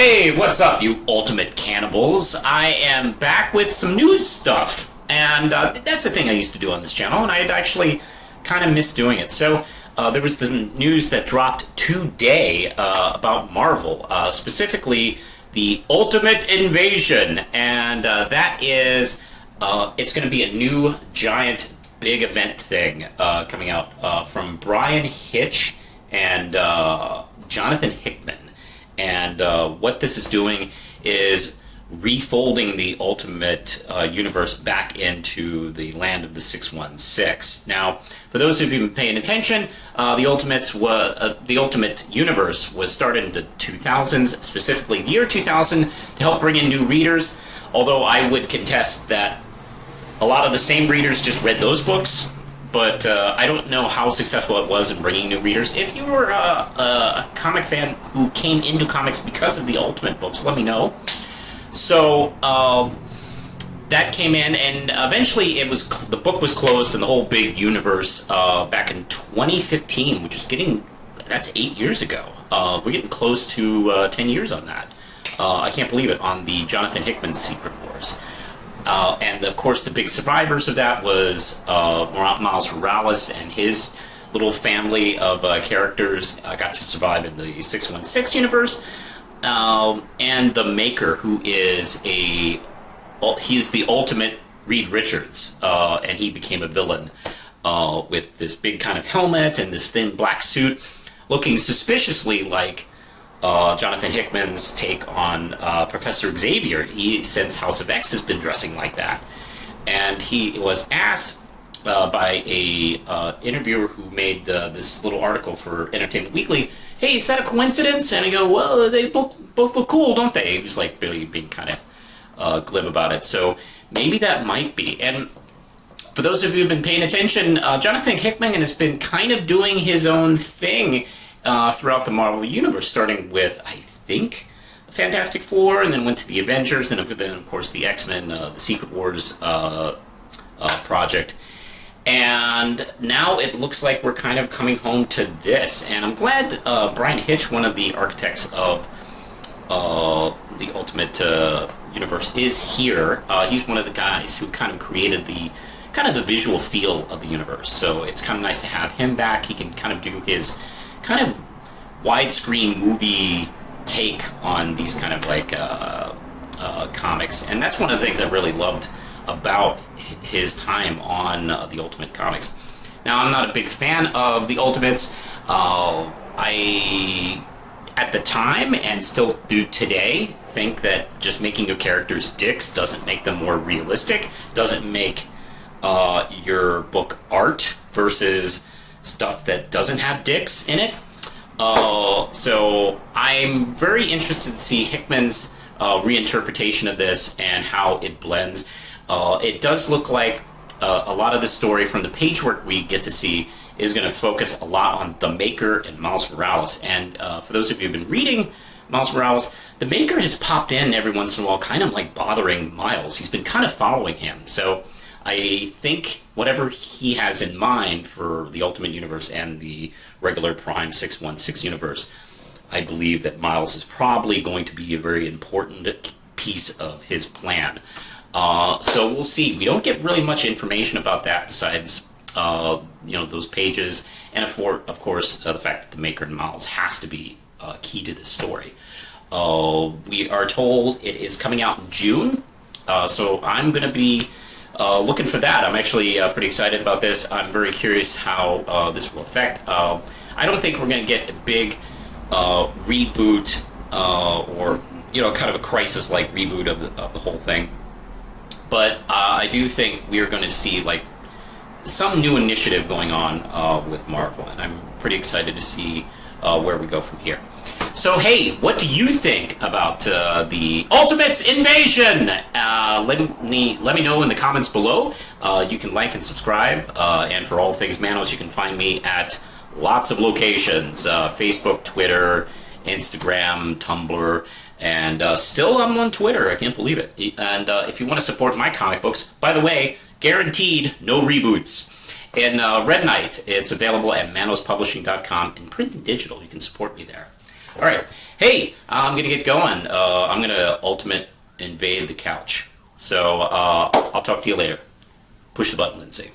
Hey, what's up, you ultimate cannibals? I am back with some news stuff, and that's the thing I used to do on this channel, and I had actually kind of missed doing it. So there was the news that dropped today about Marvel, specifically the Ultimate Invasion, and that is it's going to be a new giant big event thing coming out from Bryan Hitch and Jonathan Hickman. And what this is doing is refolding the Ultimate universe back into the land of the 616. Now, for those of you who've been paying attention, the Ultimate universe was started in the 2000s, specifically the year 2000, to help bring in new readers. Although I would contest that a lot of the same readers just read those books. But I don't know how successful it was in bringing new readers. If you were a comic fan who came into comics because of the Ultimate books, let me know. So that came in, and eventually the book was closed in the whole big universe back in 2015, which is that's 8 years ago. We're getting close to 10 years on that. I can't believe it, on the Jonathan Hickman Secret Wars. And of course, the big survivors of that was Miles Morales and his little family of characters got to survive in the 616 universe. And the Maker, who is he's the ultimate Reed Richards, and he became a villain with this big kind of helmet and this thin black suit, looking suspiciously like Jonathan Hickman's take on Professor Xavier. Since House of X has been dressing like that. And he was asked by a interviewer who made this little article for Entertainment Weekly, hey, is that a coincidence? And I go, well, they both look cool, don't they? He was like being kind of glib about it. So maybe that might be. And for those of you who've been paying attention, Jonathan Hickman has been kind of doing his own thing throughout the Marvel Universe, starting with, I think, Fantastic Four, and then went to the Avengers, and then, of course, the X-Men, the Secret Wars project. And now it looks like we're kind of coming home to this. And I'm glad Bryan Hitch, one of the architects of the Ultimate Universe, is here. He's one of the guys who kind of created the visual feel of the universe. So it's kind of nice to have him back. He can kind of do his kind of widescreen movie take on these kind of like comics, and that's one of the things I really loved about his time on the Ultimate Comics. Now, I'm not a big fan of the Ultimates. I, at the time, and still do today, think that just making your characters dicks doesn't make them more realistic, doesn't make your book art versus stuff that doesn't have dicks in it. So I'm very interested to see Hickman's reinterpretation of this and how it blends. It does look like a lot of the story from the page work we get to see is going to focus a lot on the Maker and Miles Morales. And for those of you who've been reading Miles Morales, the Maker has popped in every once in a while, kind of like bothering Miles. He's been kind of following him. So I think whatever he has in mind for the Ultimate Universe and the regular Prime 616 universe, I believe that Miles is probably going to be a very important piece of his plan. So we'll see. We don't get really much information about that besides those pages, and of course the fact that the Maker and Miles has to be key to this story. We are told it is coming out in June, so I'm going to be looking for that. I'm actually pretty excited about this. I'm very curious how this will affect. I don't think we're going to get a big reboot or kind of a crisis-like reboot of the whole thing. But I do think we are going to see like some new initiative going on with Marvel, and I'm pretty excited to see where we go from here. So hey, what do you think about the Ultimates Invasion? Let me know in the comments below. You can like and subscribe, and for all things Manos, you can find me at lots of locations: Facebook, Twitter, Instagram, Tumblr, and still I'm on Twitter. I can't believe it. And if you want to support my comic books, by the way, guaranteed no reboots. In Red Knight, it's available at manospublishing.com, and print and digital. You can support me there. All right. Hey, I'm gonna get going. I'm gonna ultimate invade the couch. So I'll talk to you later. Push the button, Lindsay.